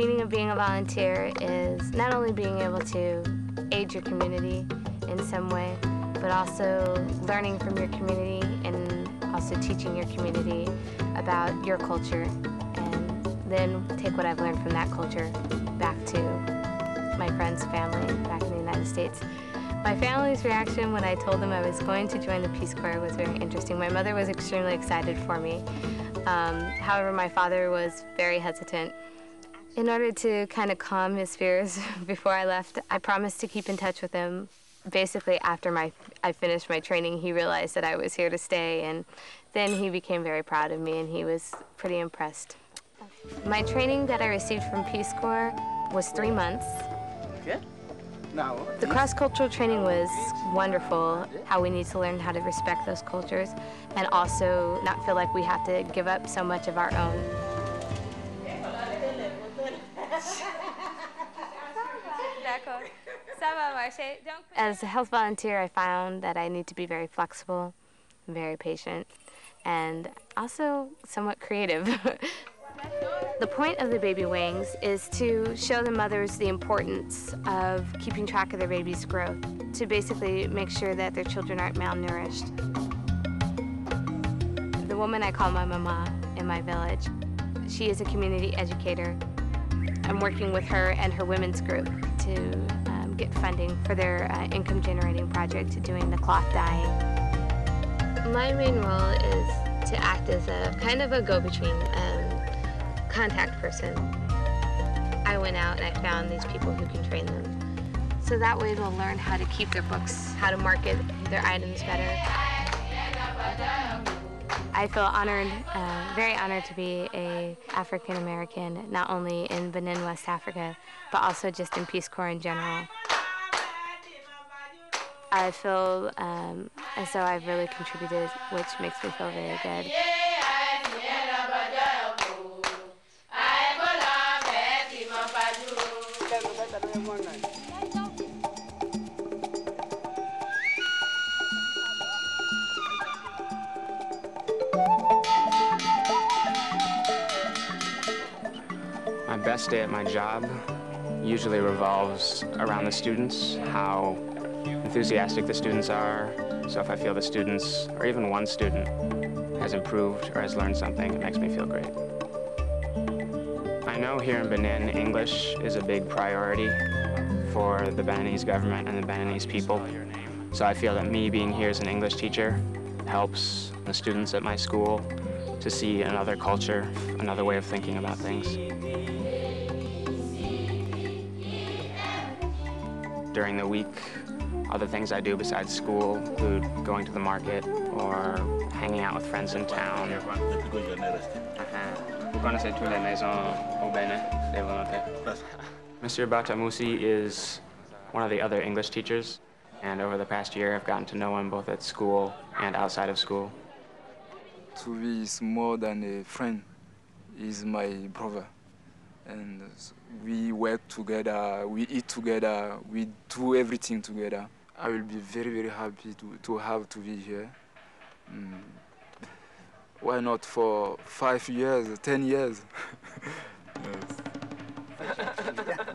meaning of being a volunteer is not only being able to aid your community in some way, but also learning from your community and also teaching your community about your culture, and then take what I've learned from that culture back to my friends' family back in the United States. My family's reaction when I told them I was going to join the Peace Corps was very interesting. My mother was extremely excited for me. However, my father was very hesitant. In order to kind of calm his fears before I left, I promised to keep in touch with him. Basically, after I finished my training, he realized that I was here to stay, and then he became very proud of me, and he was pretty impressed. My training that I received from Peace Corps was 3 months. The cross-cultural training was wonderful, how we need to learn how to respect those cultures and also not feel like we have to give up so much of our own. As a health volunteer, I found that I need to be very flexible, very patient, and also somewhat creative. The point of the baby wings is to show the mothers the importance of keeping track of their baby's growth, to basically make sure that their children aren't malnourished. The woman I call my mama in my village, she is a community educator. I'm working with her and her women's group to get funding for their income-generating project doing the cloth dyeing. My main role is to act as a kind of a go-between, contact person. I went out and I found these people who can train them. So that way they'll learn how to keep their books, how to market their items better. I feel honored, very honored to be an African American, not only in Benin, West Africa, but also just in Peace Corps in general. I feel as though I've really contributed, which makes me feel very good. My best day at my job usually revolves around the students, how enthusiastic the students are. So if I feel the students, or even one student, has improved or has learned something, it makes me feel great. I know here in Benin, English is a big priority for the Beninese government and the Beninese people. So I feel that me being here as an English teacher helps the students at my school to see another culture, another way of thinking about things. During the week, other things I do besides school include going to the market or hanging out with friends in town. Vous connaissez toutes les maisons au Bénin, des volontaires? Mr. Batamusi is one of the other English teachers, and over the past year I've gotten to know him both at school and outside of school. Tuvi is more than a friend. He's my brother. And we work together, we eat together, we do everything together. I will be very, very happy to have Tuvi here. Why not for 5 years, 10 years?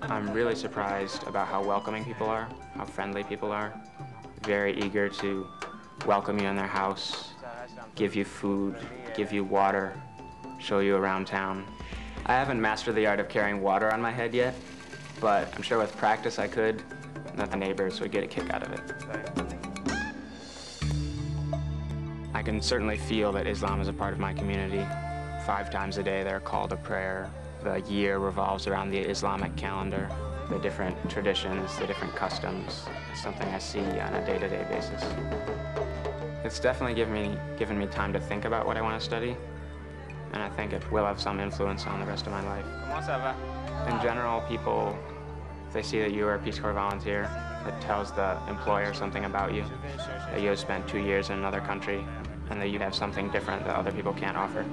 I'm really surprised about how welcoming people are, how friendly people are. Very eager to welcome you in their house, give you food, give you water, show you around town. I haven't mastered the art of carrying water on my head yet, but I'm sure with practice I could, and that the neighbors would get a kick out of it. I can certainly feel that Islam is a part of my community. 5 times a day they're called to prayer. The year revolves around the Islamic calendar, the different traditions, the different customs. It's something I see on a day-to-day basis. It's definitely given me time to think about what I want to study, and I think it will have some influence on the rest of my life. In general, people, if they see that you are a Peace Corps volunteer, it tells the employer something about you, that you have spent 2 years in another country, and that you have something different that other people can't offer.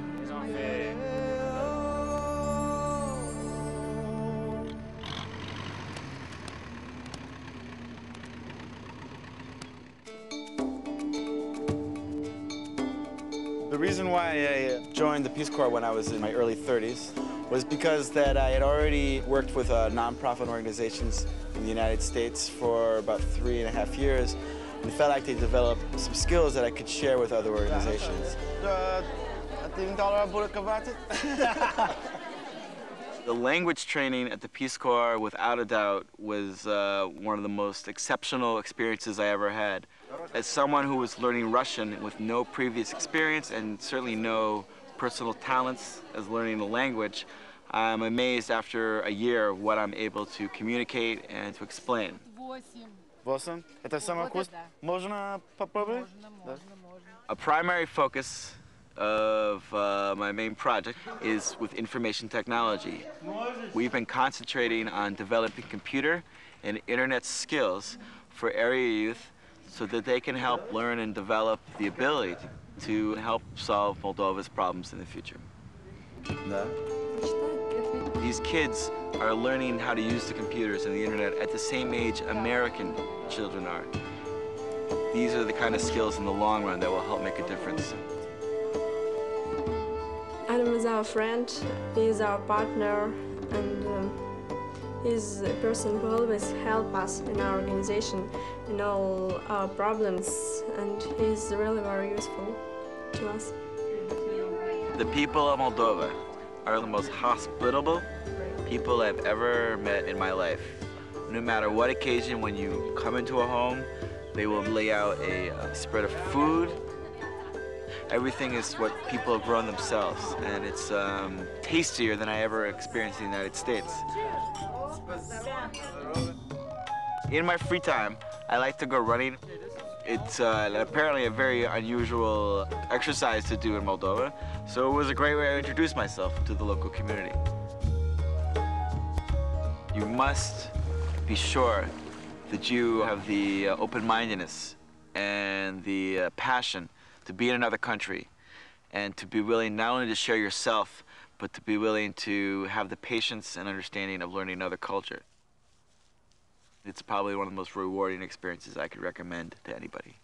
The reason why I joined the Peace Corps when I was in my early 30s was because that I had already worked with nonprofit organizations in the United States for about 3.5 years, and felt like they developed some skills that I could share with other organizations. The language training at the Peace Corps, without a doubt, was one of the most exceptional experiences I ever had. As someone who was learning Russian with no previous experience and certainly no personal talents as learning the language, I'm amazed after a year of what I'm able to communicate and to explain. 8. Это самый вкус. Можно попробовать? A primary focus of my main project is with information technology. We've been concentrating on developing computer and internet skills for area youth so that they can help learn and develop the ability to help solve Moldova's problems in the future. These kids are learning how to use the computers and the internet at the same age American children are. These are the kind of skills in the long run that will help make a difference. Adam is our friend, he is our partner, and he's a person who always helps us in our organization in all our problems, and he's really very useful to us. The people of Moldova are the most hospitable people I've ever met in my life. No matter what occasion, when you come into a home, they will lay out a spread of food. Everything is what people have grown themselves, and it's tastier than I ever experienced in the United States. In my free time, I like to go running. It's apparently a very unusual exercise to do in Moldova, so it was a great way to introduce myself to the local community. You must be sure that you have the open-mindedness and the passion to be in another country and to be willing not only to share yourself, but to be willing to have the patience and understanding of learning another culture. It's probably one of the most rewarding experiences I could recommend to anybody.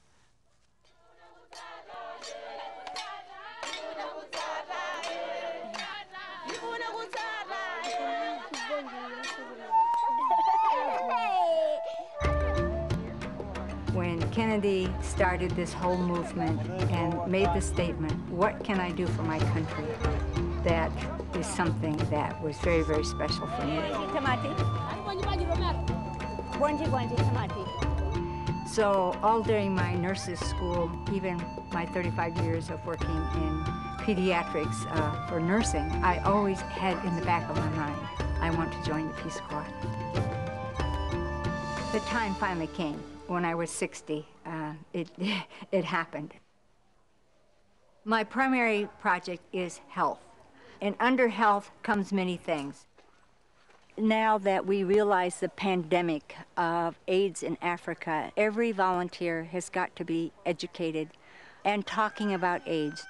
When Kennedy started this whole movement and made the statement, what can I do for my country? That is something that was very, very special for me. So all during my nurse's school, even my 35 years of working in pediatrics for nursing, I always had in the back of my mind, I want to join the Peace Corps. The time finally came. When I was 60, it happened. My primary project is health, and under health comes many things. Now that we realize the pandemic of AIDS in Africa, every volunteer has got to be educated and talking about AIDS.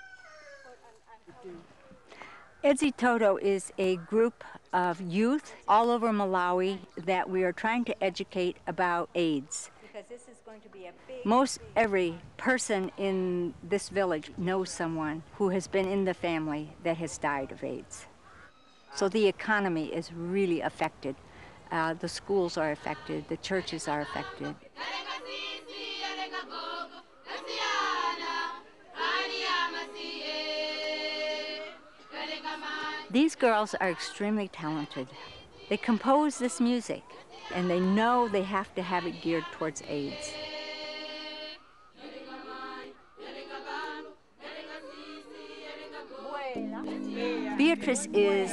Edzitoto is a group of youth all over Malawi that we are trying to educate about AIDS. This is going to be a big... Most every person in this village knows someone who has been in the family that has died of AIDS. So the economy is really affected. The schools are affected, the churches are affected. These girls are extremely talented. They compose this music, and they know they have to have it geared towards AIDS. Beatrice is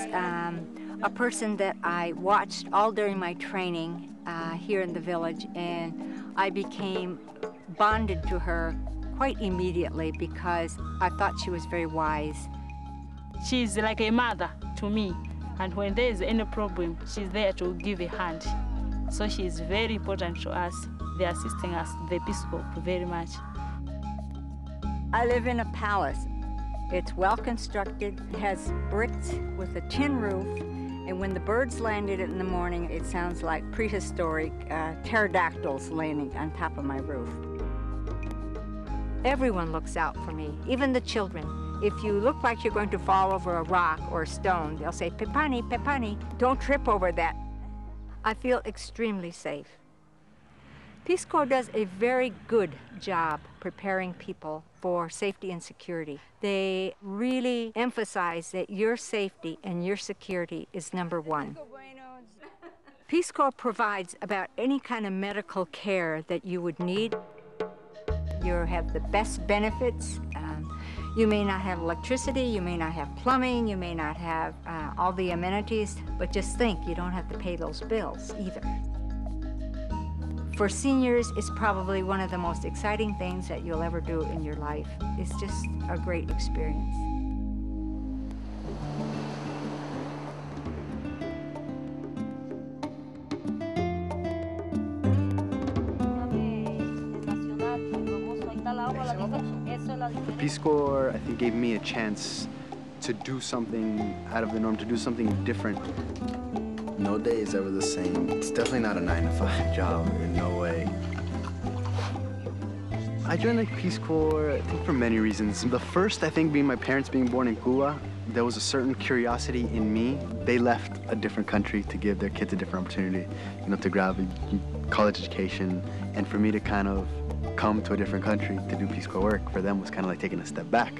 a person that I watched all during my training here in the village, and I became bonded to her quite immediately because I thought she was very wise. She's like a mother to me, and when there is any problem, she's there to give a hand. So she is very important to us. They're assisting us, the Peace Corps, very much. I live in a palace. It's well constructed, it has bricks with a tin roof, and when the birds landed in the morning, it sounds like prehistoric pterodactyls landing on top of my roof. Everyone looks out for me, even the children. If you look like you're going to fall over a rock or a stone, they'll say, Pepani, Pepani, don't trip over that. I feel extremely safe. Peace Corps does a very good job preparing people for safety and security. They really emphasize that your safety and your security is number one. Peace Corps provides about any kind of medical care that you would need. You have the best benefits. You may not have electricity, you may not have plumbing, you may not have all the amenities, but just think, you don't have to pay those bills either. For seniors, it's probably one of the most exciting things that you'll ever do in your life. It's just a great experience. Peace Corps, I think, gave me a chance to do something out of the norm, to do something different. No day is ever the same. It's definitely not a 9-to-5 job, in no way. I joined the Peace Corps, I think, for many reasons. The first, I think, being my parents being born in Cuba, there was a certain curiosity in me. They left a different country to give their kids a different opportunity, you know, to grab a college education, and for me to kind of come to a different country to do Peace Corps work, for them was kind of like taking a step back.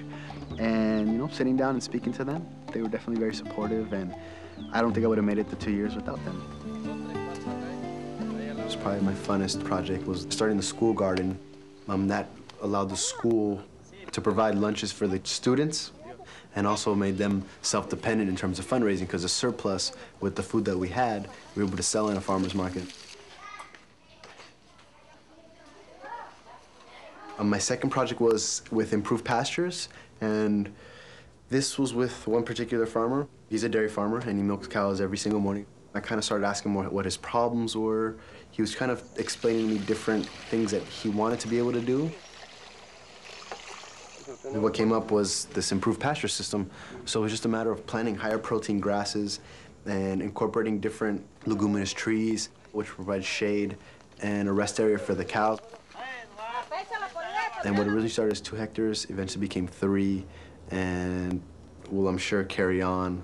And, you know, sitting down and speaking to them, they were definitely very supportive, and I don't think I would have made it the 2 years without them. It was probably my funnest project, was starting the school garden. That allowed the school to provide lunches for the students and also made them self-dependent in terms of fundraising, because the surplus with the food that we had, we were able to sell in a farmer's market. My second project was with Improved Pastures, and this was with one particular farmer. He's a dairy farmer, and he milks cows every single morning. I kind of started asking more what his problems were. He was kind of explaining to me different things that he wanted to be able to do. And what came up was this improved pasture system. So it was just a matter of planting higher protein grasses and incorporating different leguminous trees, which provide shade and a rest area for the cows. And what it really started as 2 hectares, eventually became 3, and will, I'm sure, carry on.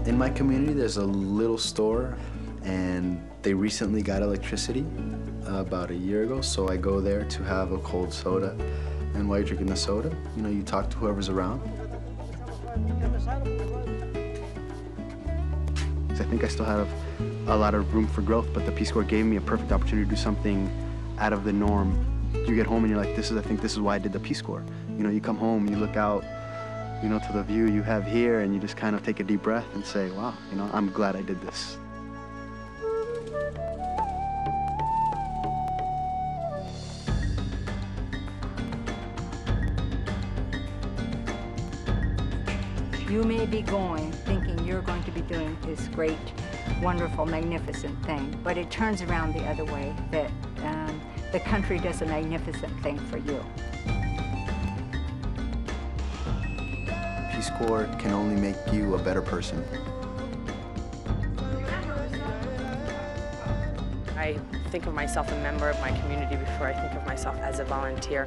In my community, there's a little store, and they recently got electricity about a year ago, so I go there to have a cold soda. And while you're drinking the soda, you know, you talk to whoever's around. I think I still have a lot of room for growth, but the Peace Corps gave me a perfect opportunity to do something out of the norm. You get home and you're like, I think this is why I did the Peace Corps. You know, you come home, you look out, you know, to the view you have here, and you just kind of take a deep breath and say, wow, you know, I'm glad I did this. You may be going thinking you're going to be doing this great, wonderful, magnificent thing, but it turns around the other way, that the country does a magnificent thing for you. Peace Corps can only make you a better person. I think of myself a member of my community before I think of myself as a volunteer.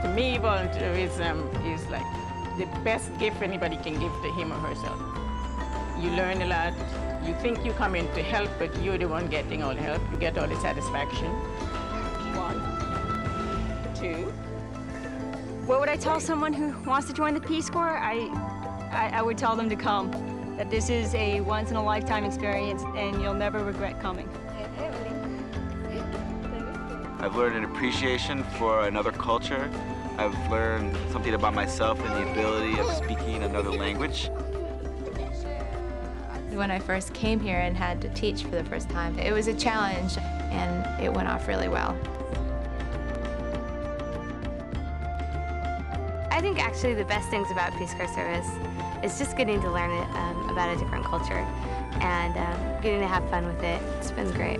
To me, volunteerism is like the best gift anybody can give to him or herself. You learn a lot. You think you come in to help, but you're the one getting all the help. You get all the satisfaction. 1, 2. What would I tell someone who wants to join the Peace Corps? I would tell them to come. That this is a once-in-a-lifetime experience, and you'll never regret coming. I've learned an appreciation for another culture. I've learned something about myself and the ability of speaking another language. When I first came here and had to teach for the first time, it was a challenge, and it went off really well. I think actually the best things about Peace Corps service is just getting to learn about a different culture and getting to have fun with it. It's been great.